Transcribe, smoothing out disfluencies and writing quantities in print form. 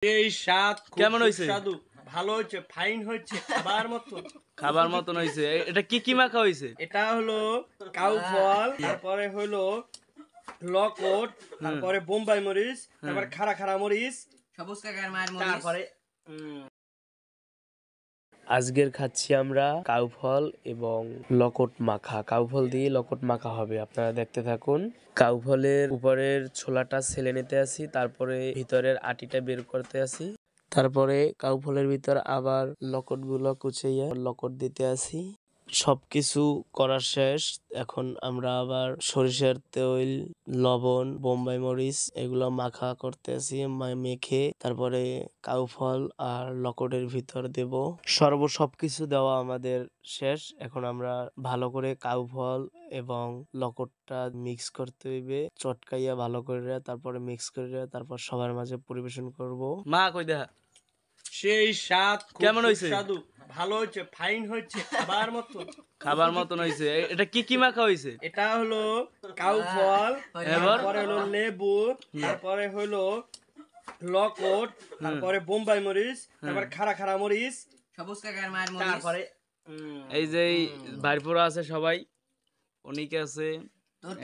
এই স্বাদ কেমন হইছে? সুস্বাদু ভালো হয়েছে, ফাইন হয়েছে, খাবার মতন হইছে। এটা কি কি মাখা হইছে? এটা হলো কাউ ফল, তারপরে হলো লকট, তারপরে বোম্বাই মরিচ, তারপরে খাড়া খাড়া মরিচ, সবুজ কাকার মায়ের মরিচ। তারপরে আজকের খাচ্ছি আমরা কাউ ফল এবং লকট মাখা। কাউ ফল দিয়ে লকট মাখা হবে, আপনারা দেখতে থাকুন। কাউ ফলের উপরের ছোলাটা ছেলে নিতে আসি, তারপরে ভিতরের আটিটা বের করতে আসি, তারপরে কাউ ফলের ভিতর আবার লকট গুলো কুচিয়ে লকট দিতে আসি। সবকিছু করা শেষ। এখন আমরা আবার সরিষার তেল, লবণ, বোম্বাই মরিচ এগুলো মাখা করতেছি। মেখে তারপরে কাউ ফল আর লকটের ভিতর দেব। সবকিছু দেওয়া আমাদের শেষ। এখন আমরা ভালো করে কাউ ফল এবং লকটটা মিক্স করতে হইবে, চটকাইয়া ভালো করে, তারপরে মিক্স করে, তারপর সবার মাঝে পরিবেশন করব। মা কই দেখা সেই স্বাদ কেমন হইছে? সুস্বাদু ভালো হয়েছে, ফাইন হয়েছে, খাবার মতন হইছে। এটা কি কি মাখা হইছে? এটা হলো কাউ ফল, এবার তারপরে হলো লেবু, তারপরে হলো লকট, তারপরে বোম্বাই মরিচ, তারপরে খাড়া খাড়া মরিচ, সবুজ কাকার মায়ের মরিচ। তারপরে এই যে ভাইপুরা আছে সবাই, অনেকে আছে। তোর